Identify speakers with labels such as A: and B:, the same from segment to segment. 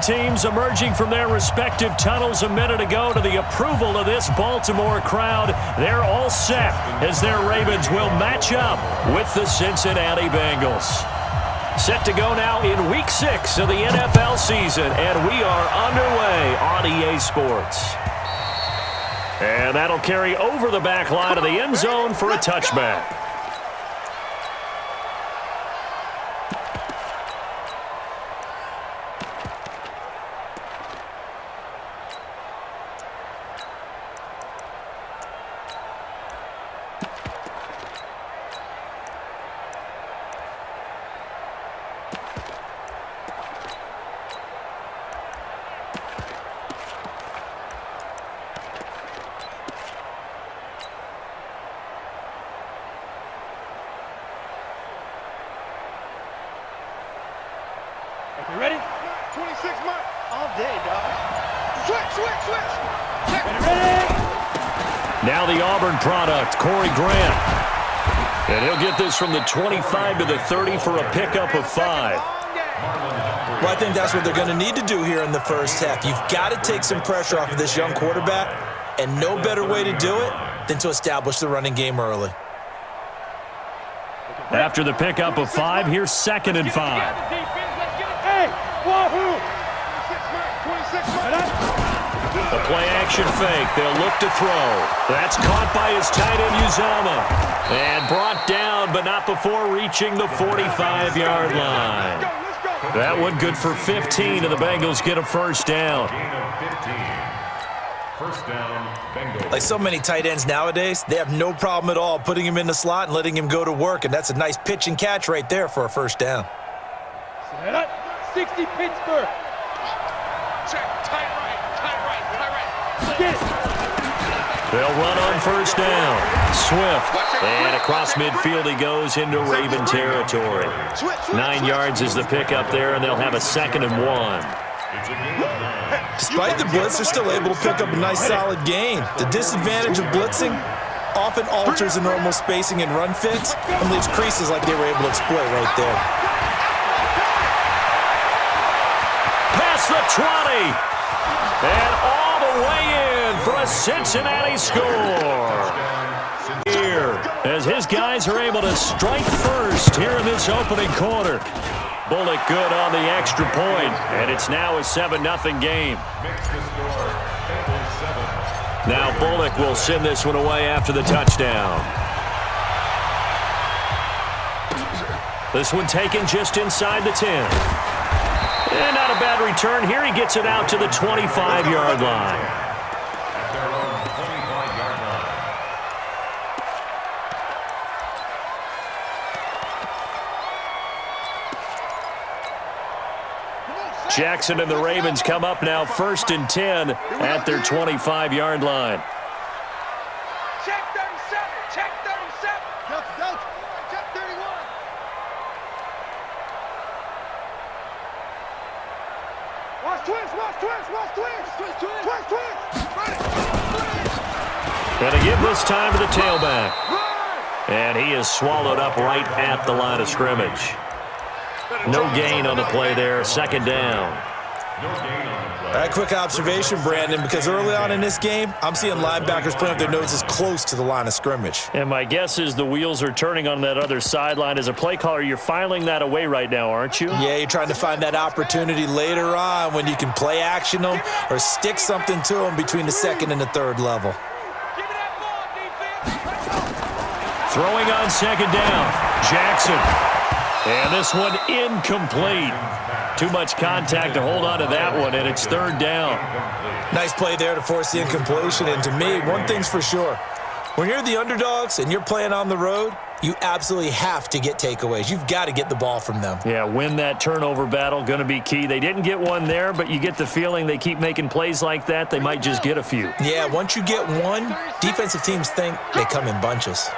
A: teams emerging from their respective tunnels a minute ago to the approval of this Baltimore crowd. They're all set as their Ravens will match up with the Cincinnati Bengals. Set to go now in Week 6 of the NFL season, and we are underway on EA Sports. And that'll carry over the back line of the end zone for a touchback.
B: You ready? 26 months. All day, dog. Switch. Ready?
A: Now the Auburn product, Corey Grant. And he'll get this from the 25 to the 30 for a pickup of 5.
C: Well, I think that's what they're going to need to do here in the first half. You've got to take some pressure off of this young quarterback, and no better way to do it than to establish the running game early.
A: After the pickup of 5, here's 2nd and 5. The play-action fake. They'll look to throw. That's caught by his tight end, Uzomah. And brought down, but not before reaching the 45-yard line. That one good for 15, and the Bengals get a first down.
D: First down, Bengals.
C: Like so many tight ends nowadays, they have no problem at all putting him in the slot and letting him go to work, and that's a nice pitch and catch right there for a first down.
B: 60 Pittsburgh. Check, tight right. Get it.
A: They'll run on first down. Swift. And across midfield he goes into Raven territory. 9 yards is the pickup there, and they'll have a 2nd and 1.
C: Despite the blitz, they're still able to pick up a nice solid gain. The disadvantage of blitzing often alters the normal spacing and run fits and leaves creases like they were able to exploit right there.
A: Past the 20. And all the way in for a Cincinnati score. Here, as his guys are able to strike first here in this opening quarter. Bullock good on the extra point, and it's now a 7-0 game. Now Bullock will send this one away after the touchdown. This one taken just inside the 10. And not a bad return here. He gets it out to the 25-yard line. Jackson and the Ravens come up now 1st and 10 at their 25-yard line.
B: Check 37. Check 31.
A: Gonna give this time to the tailback. And he is swallowed up right at the line of scrimmage. No gain on the play there. 2nd down.
C: All right, quick observation, Brandon, because early on in this game, I'm seeing linebackers putting up their noses close to the line of scrimmage.
A: And my guess is the wheels are turning on that other sideline. As a play caller, you're filing that away right now, aren't you?
C: Yeah, you're trying to find that opportunity later on when you can play action them or stick something to them between the 2nd and the 3rd level.
A: Throwing on 2nd down, Jackson. And this one incomplete. Too much contact to hold on to that one, and it's 3rd down.
C: Nice play there to force the incompletion. And to me, one thing's for sure. When you're the underdogs and you're playing on the road, you absolutely have to get takeaways. You've got to get the ball from them.
A: Yeah, win that turnover battle, going to be key. They didn't get one there, but you get the feeling they keep making plays like that, they might just get a few.
C: Yeah, once you get one, defensive teams think they come in bunches.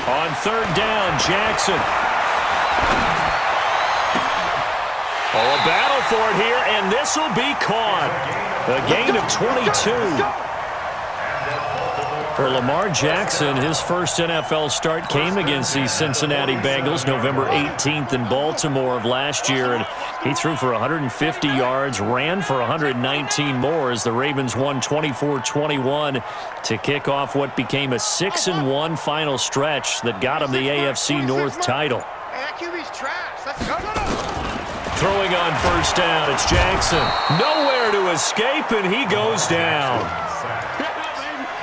A: On 3rd down, Jackson. Oh, a battle for it here, and this will be caught. A gain of 22. For Lamar Jackson, his first NFL start came against the Cincinnati Bengals November 18th in Baltimore of last year, and he threw for 150 yards, ran for 119 more as the Ravens won 24-21 to kick off what became a 6-1 final stretch that got him the AFC North title.
B: Hey, that QB's trash. Let's go.
A: Throwing on first down, it's Jackson. Nowhere to escape, and he goes down.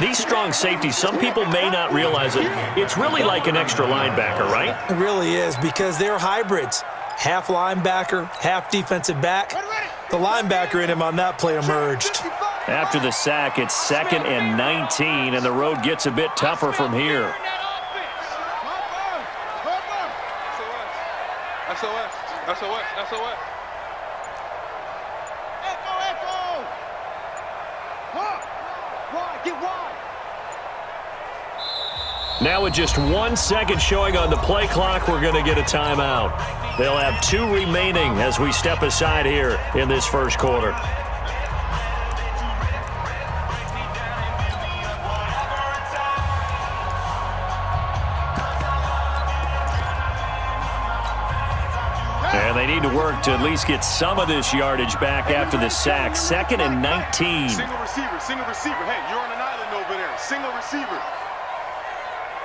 A: These strong safeties, some people may not realize it. It's really like an extra linebacker, right?
C: It really is, because they're hybrids. Half linebacker, half defensive back. The linebacker in him on that play emerged.
A: After the sack, it's 2nd and 19, and the road gets a bit tougher from here.
B: SOS. Echo. Wide, get wide.
A: Now with just 1 second showing on the play clock, we're going to get a timeout. They'll have 2 remaining as we step aside here in this first quarter. And they need to work to at least get some of this yardage back after the sack. 2nd and 19.
B: Single receiver. Hey, you're on an island over there. Single receiver.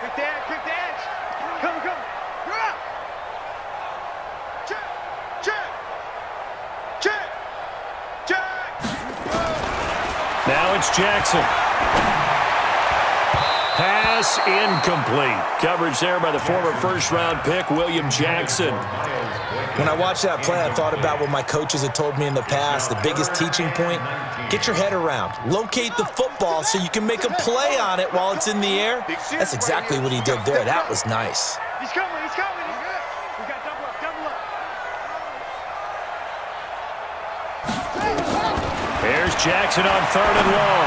B: Quick dash. Come. You're up. Check.
A: Now it's Jackson. Pass incomplete. Coverage there by the former first-round pick, William Jackson.
C: When I watched that play, I thought about what my coaches had told me in the past. The biggest teaching point, get your head around. Locate the football so you can make a play on it while it's in the air. That's exactly what he did there. That was nice.
B: He's coming. We got double up.
A: Here's Jackson on 3rd and long.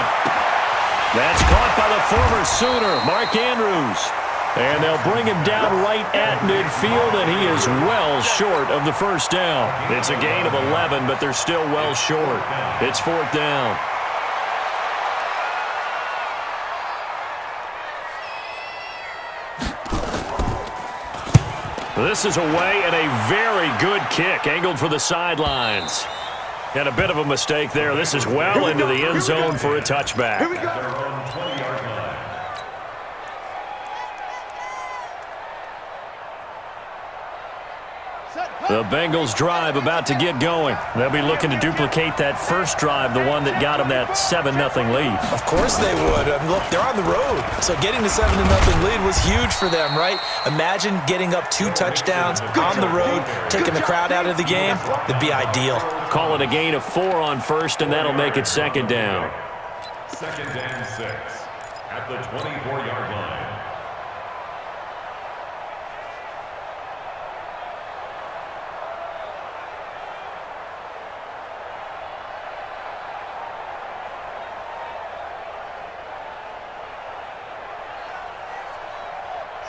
A: That's caught by the former Sooner, Mark Andrews. And they'll bring him down right at midfield, and he is well short of the first down. It's a gain of 11, but they're still well short. It's 4th down. This is away, and a very good kick, angled for the sidelines. And a bit of a mistake there. This is well into the end zone for a touchback.
B: Here we go.
A: The Bengals drive about to get going. They'll be looking to duplicate that first drive, the one that got them that 7-0 lead.
C: Of course they would. Look, they're on the road. So getting the 7-0 lead was huge for them, right? Imagine getting up 2 touchdowns on the road, taking the crowd out of the game. That'd be ideal.
A: Call it a gain of 4 on first, and that'll make it 2nd down.
D: 2nd and 6 at the 24-yard line.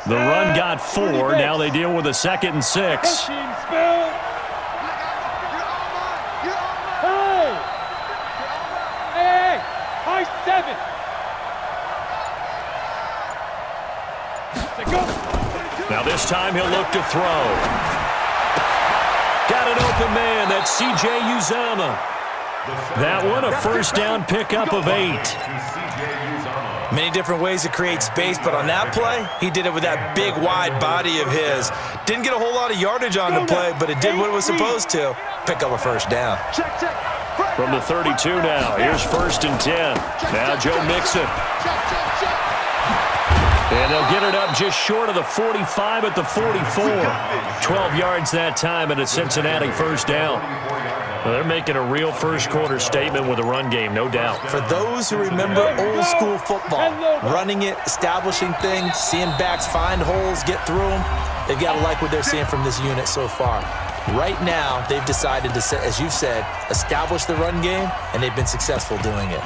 A: The run got 4. Now they deal with a 2nd and 6.
B: Hey! High 7!
A: Now this time he'll look to throw. Got an open man. That's C.J. Uzomah. That one a first down pickup of 8.
C: Many different ways to create space, but on that play, he did it with that big, wide body of his. Didn't get a whole lot of yardage on the play, but it did what it was supposed to. Pick up a first down.
A: From the 32 now, here's 1st and 10. Now Joe Mixon. And they'll get it up just short of the 45 at the 44. 12 yards that time and a Cincinnati first down. Well, they're making a real first-quarter statement with a run game, no doubt.
C: For those who remember old-school football, running it, establishing things, seeing backs find holes, get through them, they've got to like what they're seeing from this unit so far. Right now, they've decided to, as you've said, establish the run game, and they've been successful doing it.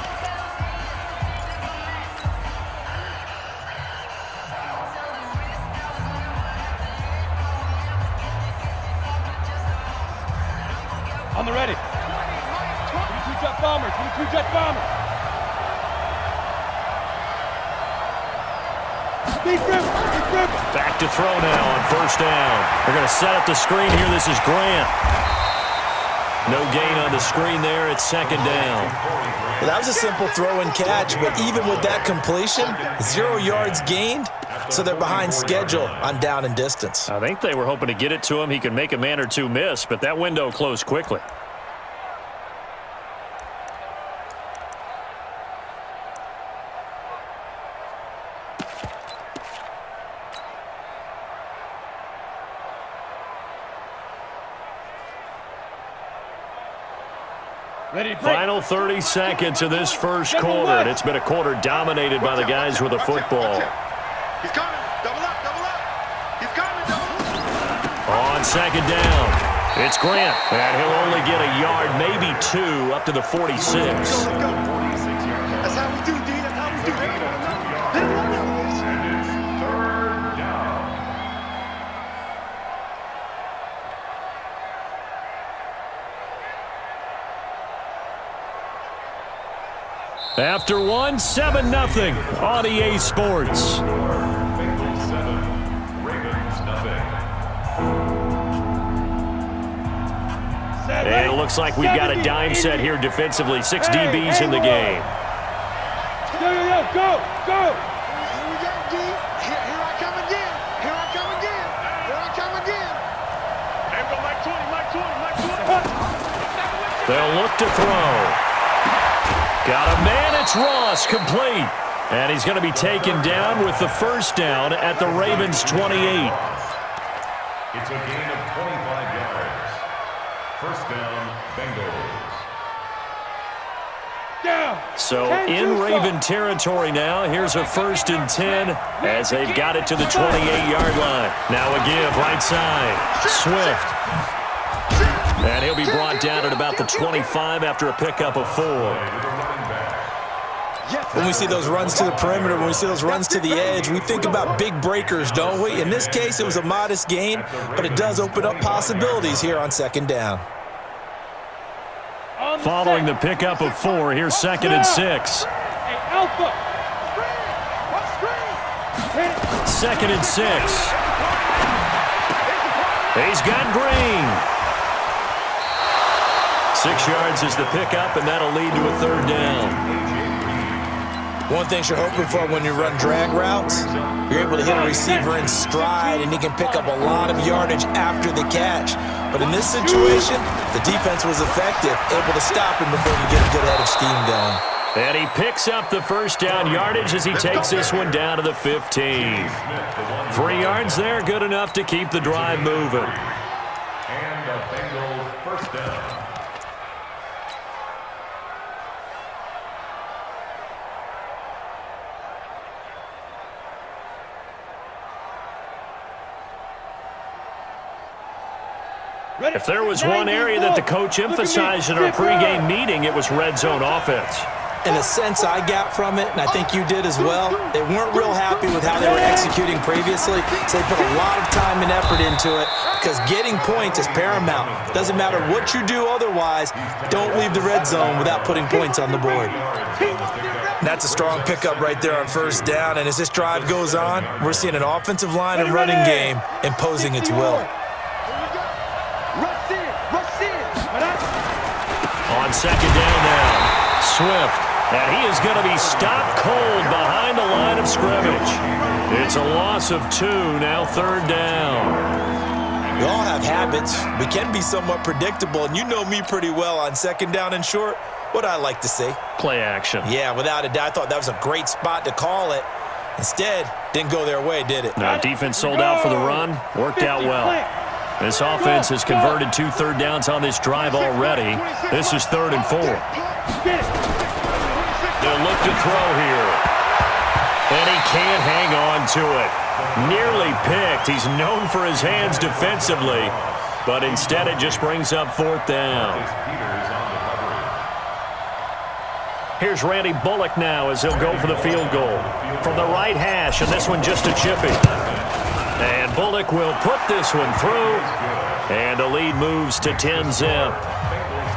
B: On the ready. 22 jet bombers. 22 jet bombers.
A: Back to throw now on first down. They're going to set up the screen here. This is Grant. No gain on the screen there. It's second down.
C: Well, that was a simple throw and catch, but even with that completion, 0 yards gained, so they're behind schedule on down and distance.
A: I think they were hoping to get it to him. He could make a man or two miss, but that window closed quickly. Final 30 seconds of this first quarter. And it's been a quarter dominated by the guys with the football.
B: He's coming. Double up, double up. He's coming, double up.
A: On second down, it's Grant. And he'll only get a yard, maybe 2, up to the 46.
B: Let's go. That's how we do, D. That's how we do.
D: And it's third down.
A: After one, 7-0 on EA Sports.
D: Bengals 7, Ravens nothing.
A: And it looks like we've got a dime set here defensively. 6 DBs in the game.
B: Go! Here we go, D. Here I come again. Here I come again. Here I come again. Here go Mike 20.
A: They'll look to throw. Got a man, it's Ross, complete. And he's going to be taken down with the first down at the Ravens' 28.
D: It's a gain of 25 yards. First down, Bengals.
A: So in Raven territory now. Here's a 1st and 10 as they've got it to the 28-yard line. Now a give right side. Swift. And he'll be brought down at about the 25 after a pickup of 4.
C: When we see those runs to the perimeter, when we see those runs to the edge, we think about big breakers, don't we? In this case, it was a modest gain, but it does open up possibilities here on second down.
A: Following the pickup of 4, here's 2nd and 6. 2nd and 6. He's got Green. 6 yards is the pickup, and that'll lead to a 3rd down.
C: One thing you're hoping for when you run drag routes, you're able to hit a receiver in stride, and he can pick up a lot of yardage after the catch. But in this situation, the defense was effective, able to stop him before you get a good head of steam going.
A: And he picks up the first down yardage as he takes this one down to the 15. 3 yards there, good enough to keep the drive moving.
D: And a Bengals first down.
A: If there was one area that the coach emphasized in our pregame meeting, it was red zone offense.
C: In a sense I got from it, and I think you did as well, they weren't real happy with how they were executing previously, so they put a lot of time and effort into it because getting points is paramount. Doesn't matter what you do otherwise, don't leave the red zone without putting points on the board. And that's a strong pickup right there on first down, and as this drive goes on, we're seeing an offensive line and running game imposing its will.
A: On second down now, Swift. And he is going to be stopped cold behind the line of scrimmage. It's a loss of 2, now 3rd down.
C: We all have habits. We can be somewhat predictable, and you know me pretty well on second down and short. What I like to say?
A: Play action.
C: Yeah, without a doubt. I thought that was a great spot to call it. Instead, didn't go their way, did it?
A: No, defense sold out for the run. Worked out well. This offense has converted 2 third downs on this drive already. This is 3rd and 4. They'll look to throw here. And he can't hang on to it. Nearly picked. He's known for his hands defensively. But instead it just brings up 4th down. Here's Randy Bullock now as he'll go for the field goal. From the right hash, and this one just a chippy. And Bullock will put this one through, and the lead moves to 10-zip.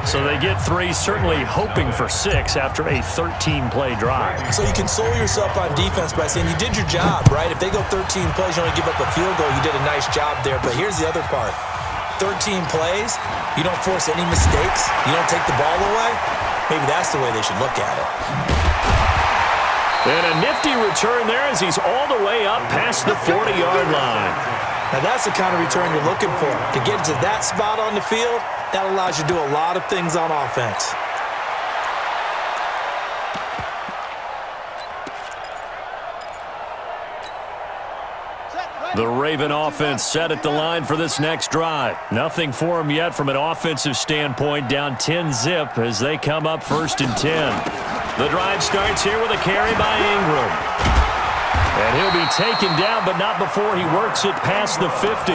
A: So they get 3, certainly hoping for 6 after a 13-play drive.
C: So you console yourself on defense by saying you did your job, right? If they go 13 plays, you only give up a field goal, you did a nice job there. But here's the other part. 13 plays, you don't force any mistakes, you don't take the ball away. Maybe that's the way they should look at it.
A: And a nifty return there as he's all the way up past the 40-yard line.
C: Now that's the kind of return you're looking for. To get to that spot on the field, that allows you to do a lot of things on offense.
A: The Raven offense set at the line for this next drive. Nothing for them yet from an offensive standpoint, down 10-zip as they come up 1st and 10. The drive starts here with a carry by Ingram. And he'll be taken down, but not before he works it past the 50.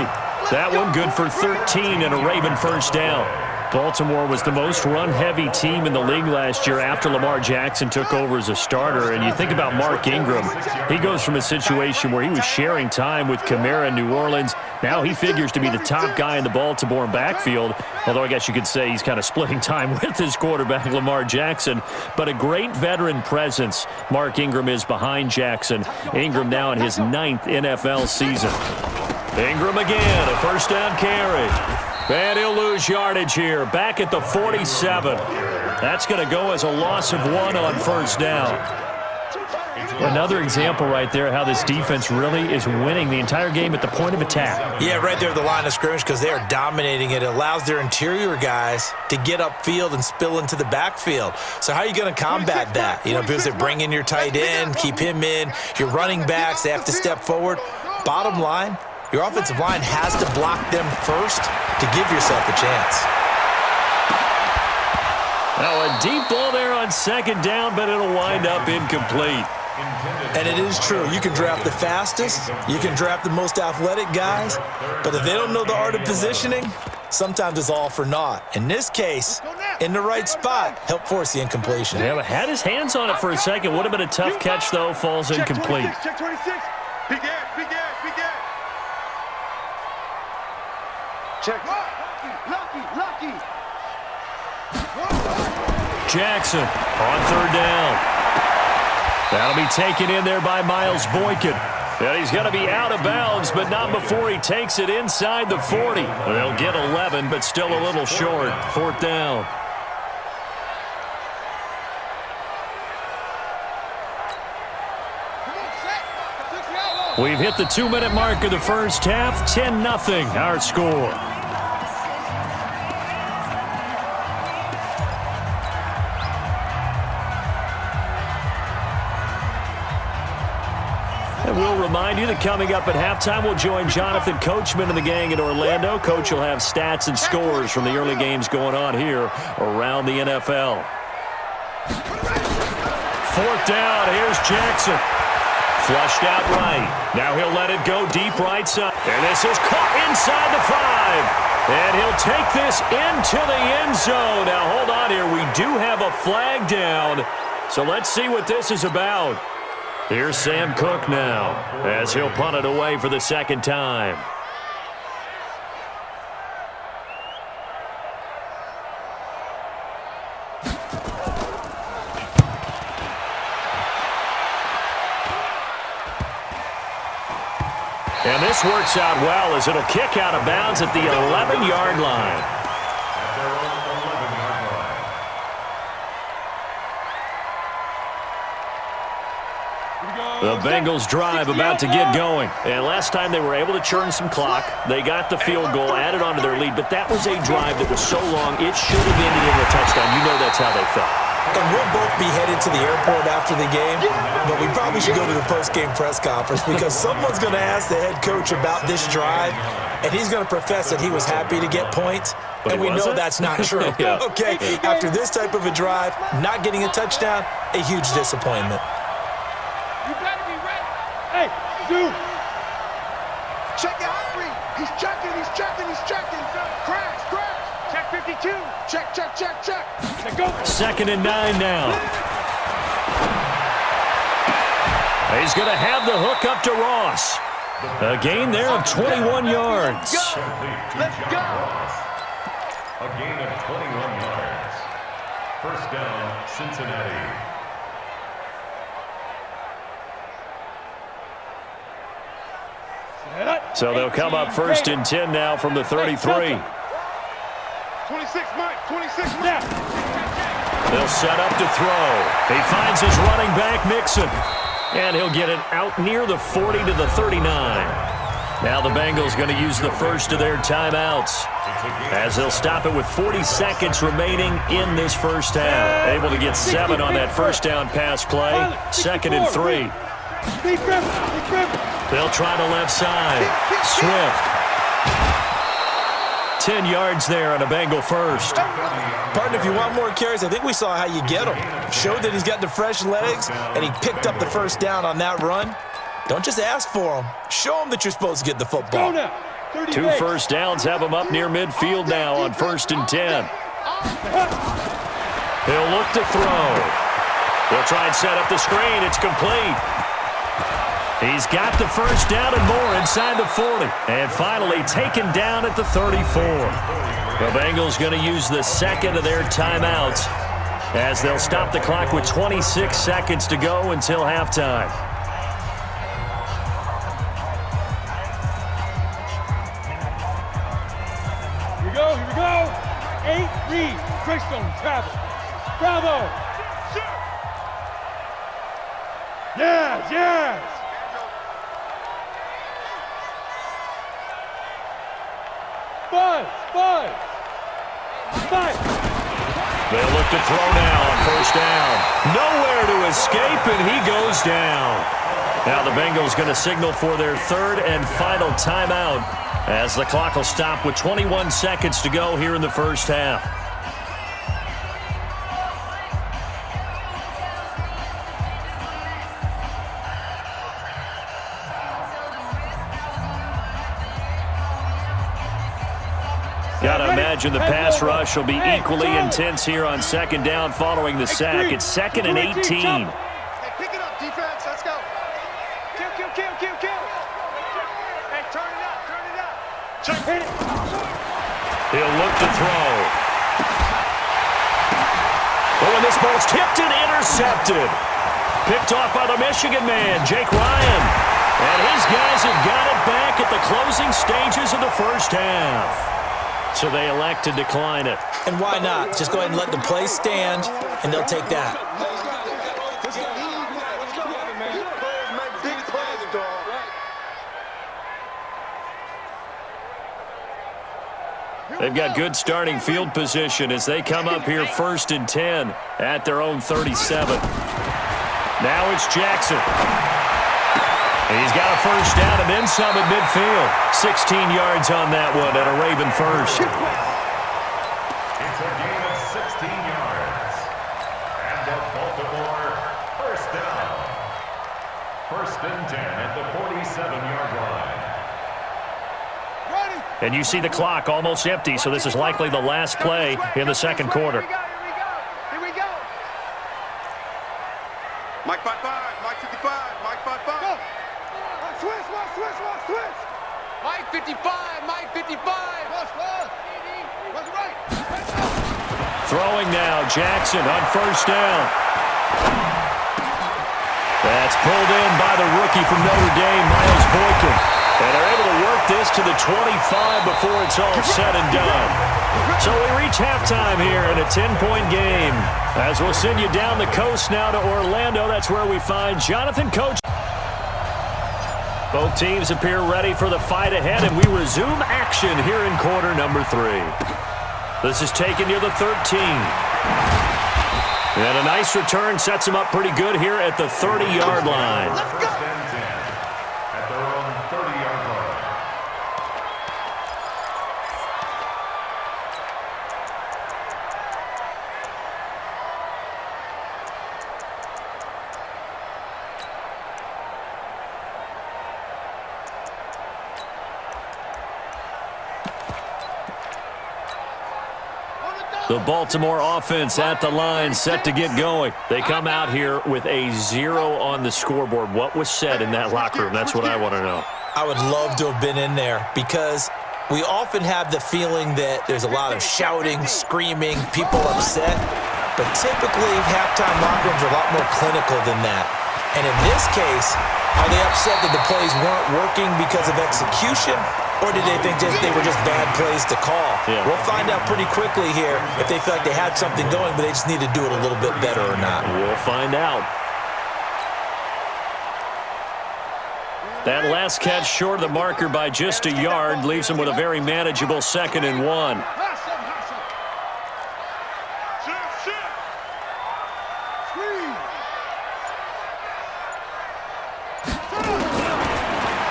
A: That one good for 13 and a Raven first down. Baltimore was the most run-heavy team in the league last year after Lamar Jackson took over as a starter. And you think about Mark Ingram, he goes from a situation where he was sharing time with Kamara in New Orleans. Now he figures to be the top guy in the Baltimore backfield, although I guess you could say he's kind of splitting time with his quarterback, Lamar Jackson. But a great veteran presence Mark Ingram is behind Jackson. Ingram now in his 9th NFL season. Ingram again, a first down carry. And he'll lose yardage here, back at the 47. That's going to go as a loss of 1 on first down. Another example right there how this defense really is winning the entire game at the point of attack.
C: Yeah, right there at the line of scrimmage because they are dominating it. It allows their interior guys to get upfield and spill into the backfield. So how are you going to combat that? You know, because they bring in your tight end, keep him in. Your running backs, they have to step forward. Bottom line, your offensive line has to block them first to give yourself a chance.
A: Now a deep ball there on second down, but it'll wind up incomplete.
C: And it is true. You can draft the fastest. You can draft the most athletic guys. But if they don't know the art of positioning, sometimes it's all for naught. In this case, in the right spot, help force the incompletion.
A: Yeah, but had his hands on it for a second. Would have been a tough catch, though. Falls incomplete.
B: Check 26. Big gas, big gas, big gas. Check. Lucky.
A: Jackson on third down. That'll be taken in there by Miles Boykin. And he's going to be out of bounds, but not before he takes it inside the 40. They'll get 11, but still a little short. Fourth down. We've hit the 2-minute mark of the first half. 10-0 our score. And we'll remind you that coming up at halftime, we'll join Jonathan Coachman and the gang in Orlando. Coach will have stats and scores from the early games going on here around the NFL. Fourth down, here's Jackson. Flushed out right. Now he'll let it go deep right side. And this is caught inside the 5. And he'll take this into the end zone. Now hold on here. We do have a flag down. So let's see what this is about. Here's Sam Cook now as he'll punt it away for the second time. And this works out well as it'll kick out of bounds at the 11-yard line. The Bengals drive about to get going. And last time they were able to churn some clock. They got the field goal, added on to their lead. But that was a drive that was so long, it should have ended in a touchdown. You know that's how they felt.
C: And we'll both be headed to the airport after the game, but we probably should go to the post-game press conference because someone's going to ask the head coach about this drive, and he's going to profess that he was happy to get points, and we know that's not true.
A: Yeah.
C: Okay, after this type of a drive, not getting a touchdown, a huge disappointment.
B: You better be ready. Hey, dude. Check your heart rate. He's checking. Crash. Check 52. Check. Now go.
A: 2nd and 9 now. He's going to have the hook up to Ross. A gain there of 21 yards.
B: Let's go.
D: A gain of 21 yards. First down, Cincinnati.
A: So they'll come up first and 10 now from the 33.
B: 26, Mike. 26, Mike.
A: They'll set up to throw. He finds his running back, Mixon. And he'll get it out near the 40 to the 39. Now the Bengals going to use the first of their timeouts, as they'll stop it with 40 seconds remaining in this first half. Able to get 7 on that first down pass play. 2nd and 3. They'll try the left side. Swift. 10 yards there on a Bengal first.
C: Partner, if you want more carries, I think we saw how you get him. Showed that he's got the fresh legs, and he picked up the first down on that run. Don't just ask for him. Show him that you're supposed to get the football.
A: 2 first downs have him up near midfield now on 1st and 10. He'll look to throw. They'll try and set up the screen. It's complete. He's got the first down and more inside the 40. And finally taken down at the 34. The Bengals going to use the second of their timeouts, as they'll stop the clock with 26 seconds to go until halftime.
B: Here we go. 8 read. Greystone, travel. Bravo. Yes. Buzz.
A: They'll look to throw now on first down. Nowhere to escape, and he goes down. Now the Bengals going to signal for their third and final timeout, as the clock will stop with 21 seconds to go here in the first half. Got to imagine the pass rush will be equally intense here on second down following the sack. It's 2nd and 18.
B: Hey, pick it up, defense. Let's go. Kill. Hey, turn it up. Check. Hit it.
A: He'll look to throw. Oh, and this ball's tipped and intercepted. Picked off by the Michigan man, Jake Ryan. And his guys have got it back at the closing stages of the first half. So they elect to decline it.
C: And why not? Just go ahead and let the play stand, and they'll take that.
A: They've got good starting field position as they come up here 1st and 10 at their own 37. Now it's Jackson. He's got a first down and then some at midfield. 16 yards on that one at a Raven first.
D: It's a gain of 16 yards. And the Baltimore first down. 1st and 10 at the 47-yard line.
A: And you see the clock almost empty, so this is likely the last play in the second quarter.
B: Here we go. Mike 55, Mike 55, Mike 55. Go. Switch. Mike 55. What's right?
A: Throwing now, Jackson on first down. That's pulled in by the rookie from Notre Dame, Miles Boykin. And they're able to work this to the 25 before it's all said and done. So we reach halftime here in a 10-point game. As we'll send you down the coast now to Orlando. That's where we find Jonathan Coach. Both teams appear ready for the fight ahead, and we resume action here in quarter number 3. This is taken near the 13. And a nice return sets them up pretty good here at the 30-yard line.
D: First and 10 at their own 30-yard line.
A: The Baltimore offense at the line, set to get going. They come out here with a 0 on the scoreboard. What was said in that locker room? That's what I want to know.
C: I would love to have been in there, because we often have the feeling that there's a lot of shouting, screaming, people upset. But typically, halftime locker rooms are a lot more clinical than that. And in this case, are they upset that the plays weren't working because of execution? Or did they think they were just bad plays to call?
A: Yeah.
C: We'll find out pretty quickly here if they feel like they had something going, but they just need to do it a little bit better or not.
A: We'll find out. That last catch short of the marker by just a yard leaves him with a very manageable 2nd and 1.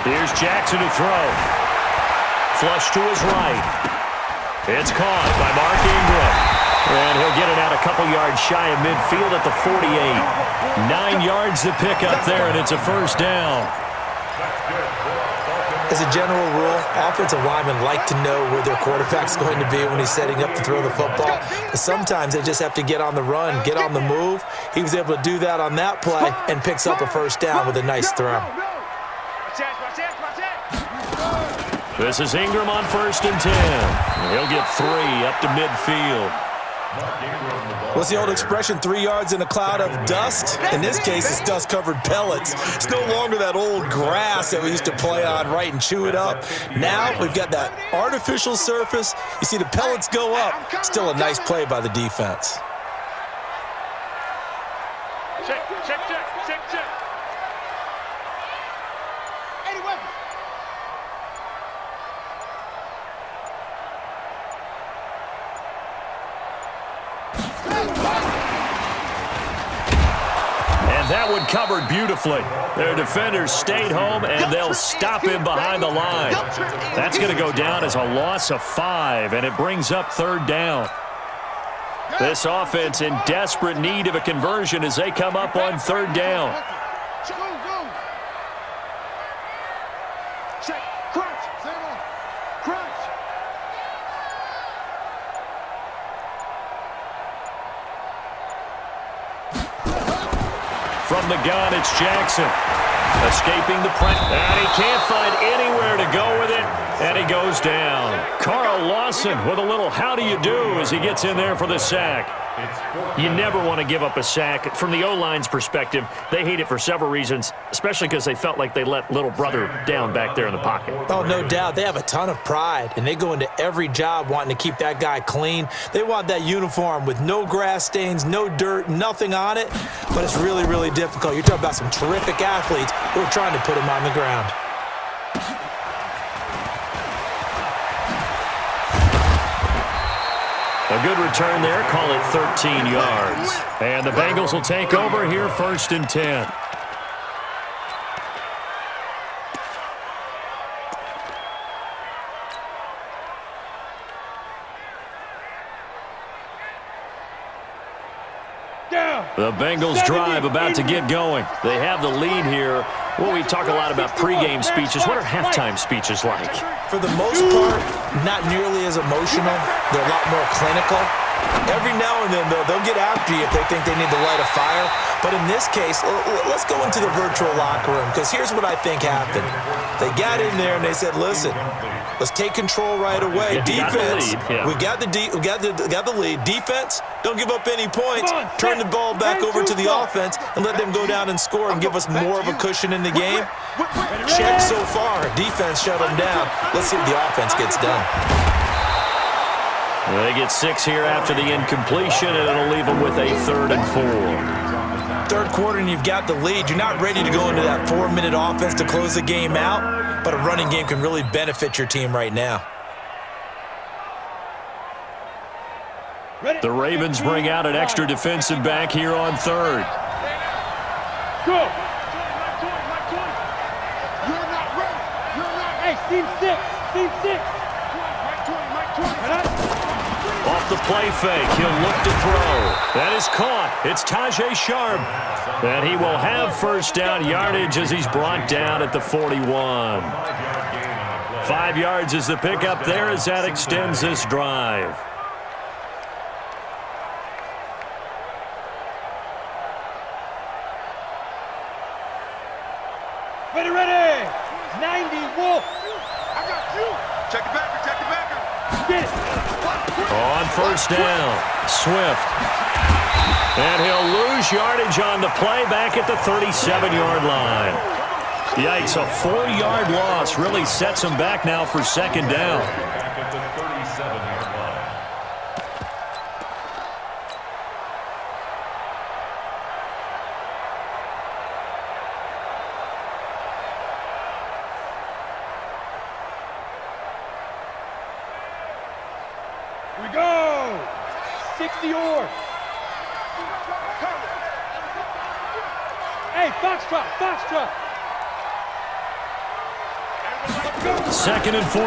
A: Here's Jackson to throw. Flush to his right. It's caught by Mark Ingram. And he'll get it out a couple yards shy of midfield at the 48. 9 yards to pick up there, and it's a first down.
C: As a general rule, offensive linemen like to know where their quarterback's going to be when he's setting up to throw the football. But sometimes they just have to get on the run, get on the move. He was able to do that on that play and picks up a first down with a nice throw.
A: This is Ingram on 1st and 10. He'll get 3 up to midfield.
C: What's the old expression, 3 yards in a cloud of dust? In this case, it's dust-covered pellets. It's no longer that old grass that we used to play on, right, and chew it up. Now we've got that artificial surface. You see the pellets go up. Still a nice play by the defense.
B: Check.
A: That one covered beautifully. Their defenders stayed home, and they'll stop him behind the line. That's going to go down as a loss of 5, and it brings up 3rd down. This offense in desperate need of a conversion as they come up on 3rd down. From the gun, it's Jackson. Escaping the pressure. And he can't find anywhere to go with it. And he goes down. Carl Lawson with a little how do you do as he gets in there for the sack. You never want to give up a sack. From the O-line's perspective, they hate it for several reasons, especially because they felt like they let little brother down back there in the pocket.
C: Oh, no doubt. They have a ton of pride, and they go into every job wanting to keep that guy clean. They want that uniform with no grass stains, no dirt, nothing on it, but it's really, really difficult. You're talking about some terrific athletes who are trying to put him on the ground.
A: A good return there, call it 13 yards. And the Bengals will take over here 1st and 10. The Bengals drive about to get going. They have the lead here. Well, we talk a lot about pregame speeches. What are halftime speeches like?
C: For the most part, not nearly as emotional. They're a lot more clinical. Every now and then, though, they'll get after you if they think they need to light a fire. But in this case, let's go into the virtual locker room, because here's what I think happened. They got in there and they said, listen, let's take control right away. Defense, we got the lead. Defense, don't give up any points. Turn the ball back over to the offense and let them go down and score and give us more of a cushion in the game. Check so far. Defense shut them down. Let's see what the offense gets done.
A: They get 6 here after the incompletion, and it'll leave them with a 3rd and 4.
C: Third quarter and you've got the lead. You're not ready to go into that 4-minute offense to close the game out, but a running game can really benefit your team right now.
A: The Ravens bring out an extra defensive back here on 3rd.
B: Go! You're not ready. You're not. Hey, Steve 6.
A: Off the play fake, he'll look to throw. That is caught. It's Tajay Sharp. And he will have first down yardage as he's brought down at the 41. 5 yards is the pickup there as that extends this drive.
B: Ready. 90, Wolf. I got you. Check it back.
A: On first down, Swift. And he'll lose yardage on the play back at the 37-yard line. Yikes, a 4-yard loss really sets him back now for second down.
D: Back at the 37-yard line.
B: Here we go. 60-yard. Hey, Foxtrot, Foxtrot.
A: Second and 14.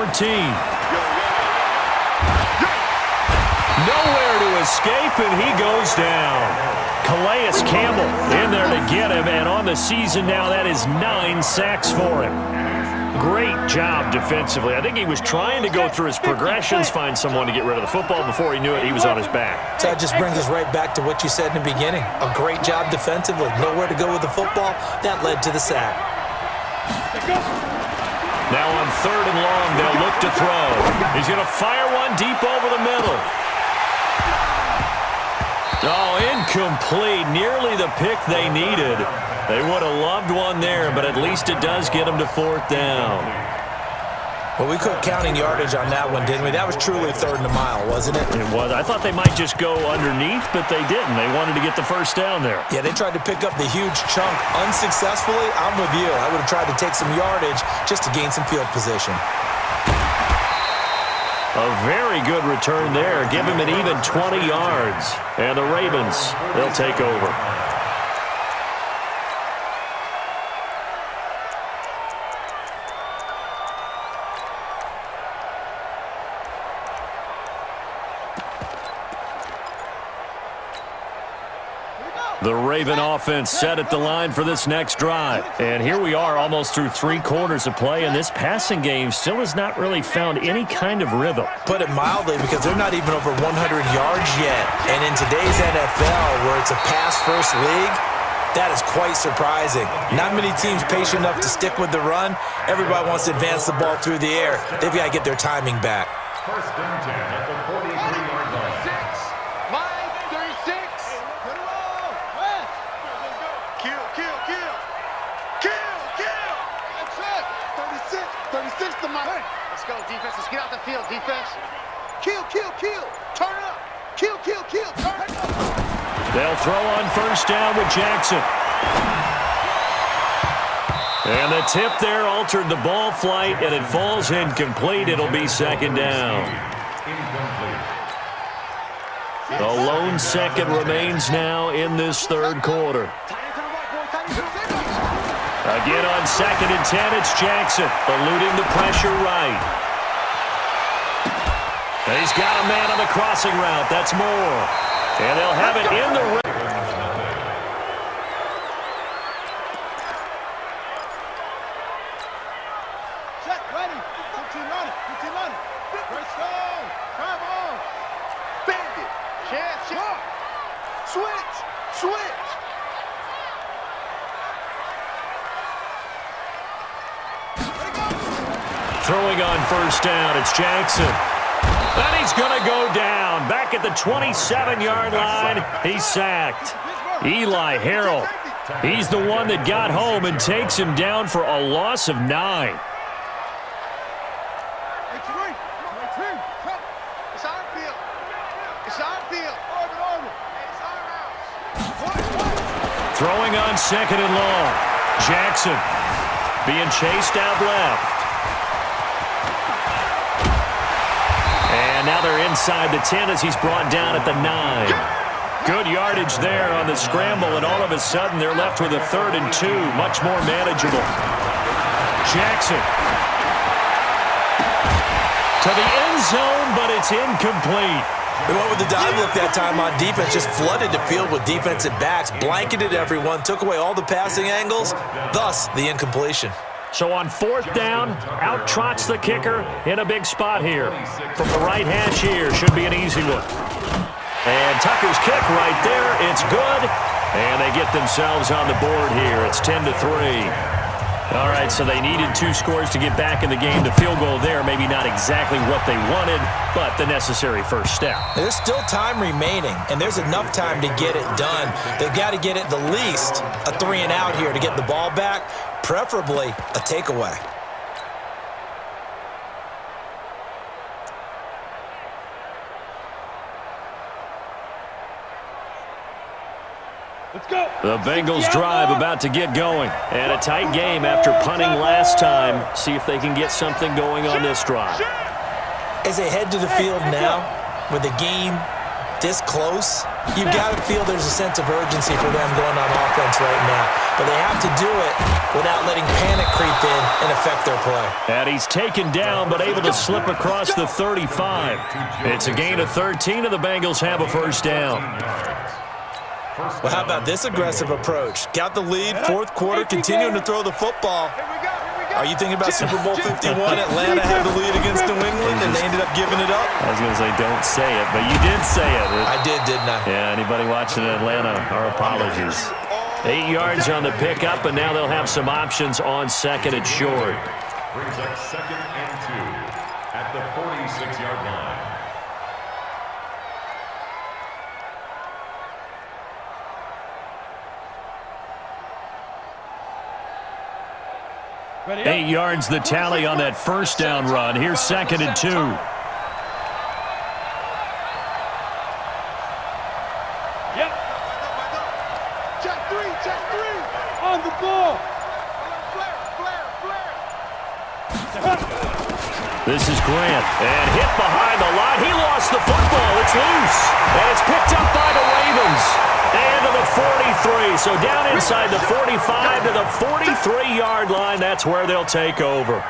A: Nowhere to escape, and he goes down. Calais Campbell in there to get him, and on the season now, that is 9 sacks for him. Great job defensively. I think he was trying to go through his progressions, find someone to get rid of the football. Before he knew it, he was on his back.
C: So that just brings us right back to what you said in the beginning. A great job defensively. Nowhere to go with the football. That led to the sack.
A: Now on third and long, they'll look to throw. He's going to fire one deep over the middle. Oh, incomplete. Nearly the pick they needed. They would have loved one there, but at least it does get them to fourth down.
C: Well, we quit counting yardage on that one, didn't we? That was truly third and a mile, wasn't it?
A: It was. I thought they might just go underneath, but they didn't. They wanted to get the first down there.
C: Yeah, they tried to pick up the huge chunk unsuccessfully. I'm with you. I would have tried to take some yardage just to gain some field position.
A: A very good return there. Give him an even 20 yards. And the Ravens, they'll take over. The Raven offense set at the line for this next drive. And here we are almost through 3 quarters of play, and this passing game still has not really found any kind of rhythm.
C: Put it mildly, because they're not even over 100 yards yet. And in today's NFL, where it's a pass-first league, that is quite surprising. Not many teams patient enough to stick with the run. Everybody wants to advance the ball through the air. They've got to get their timing back.
D: First and 10 at the 43-yard line.
B: 36 to my.
E: Let's go, defense. Let's get out the field, defense.
B: Kill. Turn up. Kill. Turn up.
A: They'll throw on first down with Jackson. And the tip there altered the ball flight, and it falls incomplete. It'll be second down. A lone second remains now in this third quarter. Again on second and 10, it's Jackson, eluding the pressure right. And he's got a man on the crossing route. That's Moore. And they'll have it in the ring.
B: Check, ready. 15 money. Great stone. Come on. Bend it.
E: Chance.
B: Switch.
A: Throwing on first down, it's Jackson. And he's going to go down. Back at the 27-yard line, he's sacked. Eli Harrell, he's the one that got home and takes him down for a loss of 9. Throwing on second and long. Jackson being chased out left. And now they're inside the 10 as he's brought down at the 9. Good yardage there on the scramble, and all of a sudden they're left with a 3rd and 2, much more manageable. Jackson to the end zone, but it's incomplete.
C: They went with the dive look that time on defense, just flooded the field with defensive backs, blanketed everyone, took away all the passing angles, thus the incompletion.
A: So on fourth down, out trots the kicker in a big spot here. From the right hash here, should be an easy one. And Tucker's kick right there, it's good. And they get themselves on the board here. It's 10-3. All right, so they needed 2 scores to get back in the game. The field goal there, maybe not exactly what they wanted, but the necessary first step.
C: There's still time remaining, and there's enough time to get it done. They've got to get it the least a 3-and-out here to get the ball back, preferably a takeaway.
B: Let's go.
A: The Bengals drive about to get going. And a tight game after punting last time. See if they can get something going on this drive.
C: As they head to the field now, with the game this close, you've got to feel there's a sense of urgency for them going on offense right now. But they have to do it without letting panic creep in and affect their play.
A: And he's taken down but able to slip across the 35. It's a gain of 13 and the Bengals have a first down.
C: Well, how about this aggressive approach? Got the lead, fourth quarter, continuing to throw the football. Are you thinking about Super Bowl 51? Atlanta had the lead against New England, and they ended up giving it up?
A: I was going to say don't say it, but you did say it.
C: I did, didn't I?
A: Yeah, anybody watching Atlanta, our apologies. 8 yards on the pickup, and now they'll have some options on second and short.
D: Brings up 2nd and 2 at the 46-yard line.
B: Ready
A: 8 yards the tally on that first down run. Here's 2nd and 2.
B: Yep. Check 3, check 3. On the ball.
A: This is Grant, and hit behind the line. He lost the football. It's loose, and it's picked up by the Ravens. And to the 43, so down inside the 45 to the 43-yard line. That's where they'll take over.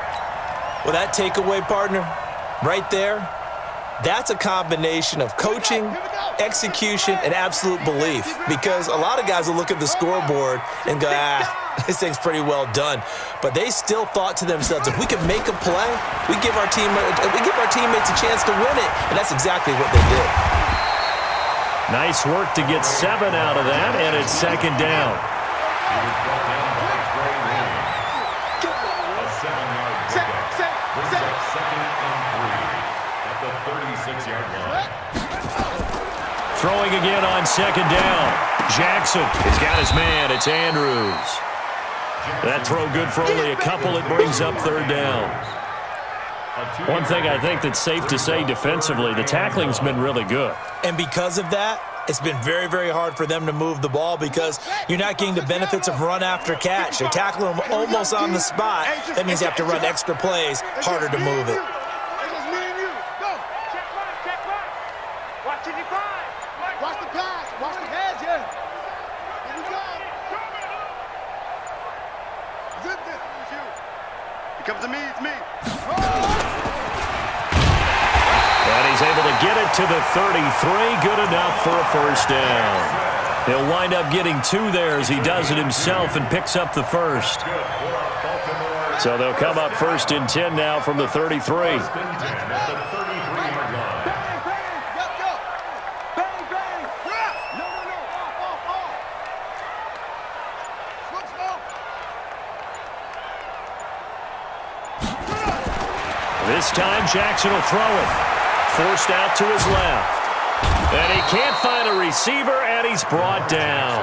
C: Well, that takeaway, partner, right there, that's a combination of coaching, execution, and absolute belief. Because a lot of guys will look at the scoreboard and go, this thing's pretty well done. But they still thought to themselves, if we can make a play, we give our teammates a chance to win it. And that's exactly what they did.
A: Nice work to get 7 out of that, and it's 2nd down.
D: He was brought down by Trey Williams. A 7-yard pickup. Brings up 2nd and 3 at the 36-yard line.
A: Throwing again on 2nd down. Jackson has got his man. It's Andrews. That throw good for only a couple. It brings up 3rd down. One thing I think that's safe to say defensively, the tackling's been really good.
C: And because of that, it's been very, very hard for them to move the ball because you're not getting the benefits of run after catch. They're tackling them almost on the spot. That means you have to run extra plays, harder to move it.
B: Watch the pass. Watch the pass, yeah. Here we go. Zip this. It's you. It comes to me. It's me.
A: And he's able to get it to the 33. Good enough for a first down. He'll wind up getting 2 there as he does it himself and picks up the first. So they'll come up 1st and 10 now from the 33. This time Jackson will throw it. Forced out to his left. And he can't find a receiver, and he's brought down.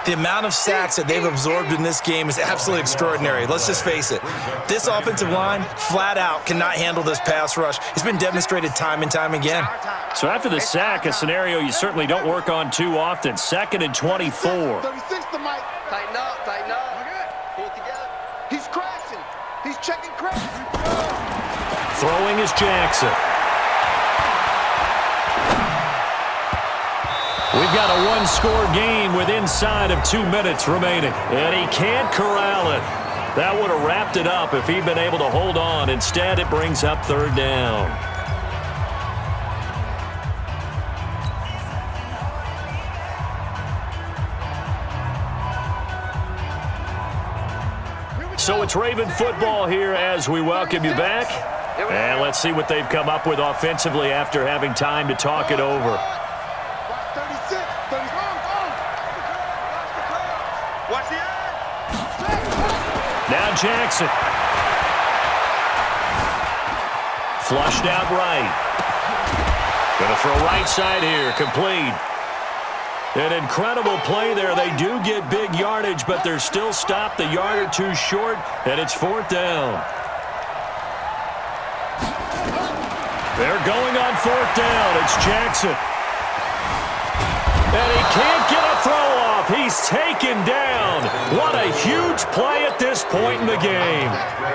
C: The amount of sacks that they've absorbed in this game is absolutely extraordinary. Let's just face it. This offensive line, flat out, cannot handle this pass rush. It's been demonstrated time and time again.
A: So after the sack, a scenario you certainly don't work on too often. 2nd and 24.
B: 36 to Mike.
E: Tighten up, tighten up. Pull it together.
B: He's crashing. He's checking crash.
A: Throwing is Jackson. We've got a 1-score game with inside of 2 minutes remaining. And he can't corral it. That would have wrapped it up if he'd been able to hold on. Instead, it brings up 3rd down. So it's Raven football here as we welcome you back. And let's see what they've come up with offensively after having time to talk it over. Now Jackson. Flushed out right. Going to throw right side here. Complete. An incredible play there. They do get big yardage, but they're still stopped a yard or two short, and it's 4th down. They're going on 4th down. It's Jackson. And he can't get a throw off. He's taken down. What a huge play at this point in the game.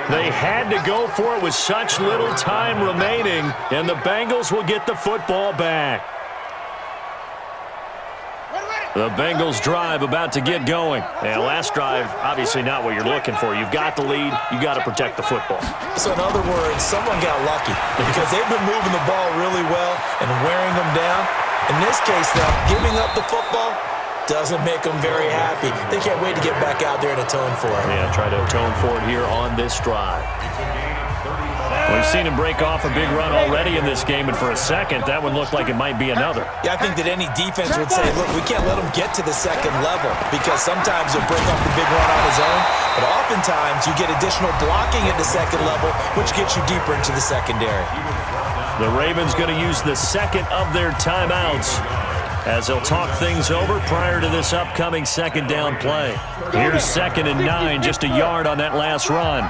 A: They had to go for it with such little time remaining, and the Bengals will get the football back. The Bengals drive about to get going. And last drive, obviously not what you're looking for. You've got the lead. You got to protect the football.
C: So in other words, someone got lucky because they've been moving the ball really well and wearing them down. In this case, though, giving up the football doesn't make them very happy. They can't wait to get back out there and atone for it.
A: Yeah, try to atone for it here on this drive. We've seen him break off a big run already in this game, and for a second, that would look like it might be another.
C: Yeah, I think that any defense would say, look, we can't let him get to the second level because sometimes he'll break off the big run on his own, but oftentimes you get additional blocking at the second level, which gets you deeper into the secondary.
A: The Ravens going to use the second of their timeouts as they'll talk things over prior to this upcoming second down play. Here's 2nd and 9, just a yard on that last run.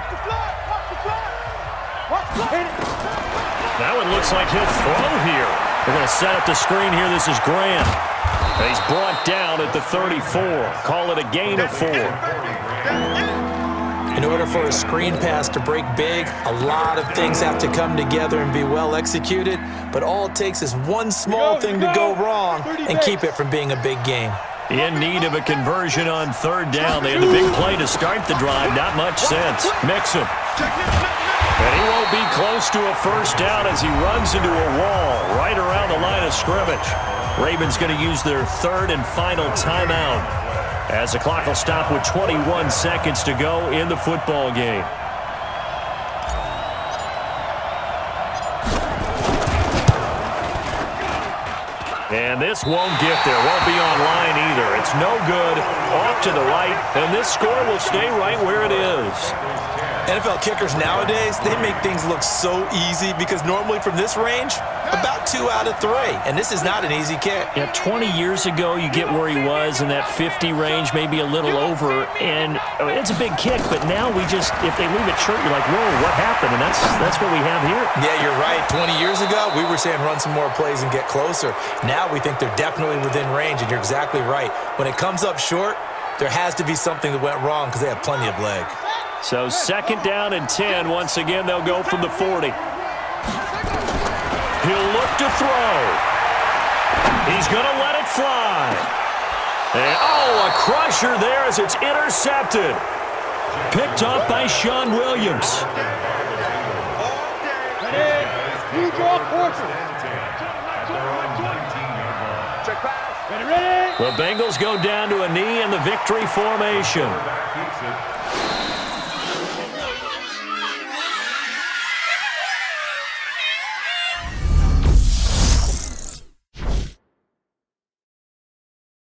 A: That one looks like he'll throw here. They're going to set up the screen here. This is Grant. He's brought down at the 34. Call it a gain of 4.
C: In order for a screen pass to break big, a lot of things have to come together and be well executed, but all it takes is one small thing to go wrong and keep it from being a big game.
A: In need of a conversion on 3rd down. They had a big play to start the drive. Not much sense. Mixon. And he won't be close to a 1st down as he runs into a wall right around the line of scrimmage. Ravens going to use their 3rd and final timeout as the clock will stop with 21 seconds to go in the football game. And this won't get there. Won't be online either. It's no good. Off to the right. And this score will stay right where it is.
C: NFL kickers nowadays, they make things look so easy because normally from this range, about 2 out of 3. And this is not an easy kick.
A: Yeah, 20 years ago, you get where he was in that 50 range, maybe a little over. And it's a big kick, but now we just, if they leave it short, you're like, whoa, what happened? And that's what we have here.
C: Yeah, you're right. 20 years ago, we were saying run some more plays and get closer. Now we think they're definitely within range, and you're exactly right. When it comes up short, there has to be something that went wrong because they have plenty of leg.
A: So 2nd down and 10. Once again, they'll go from the 40. He'll look to throw. He's going to let it fly. And, a crusher there as it's intercepted. Picked up by Sean Williams. The Bengals go down to a knee in the victory formation.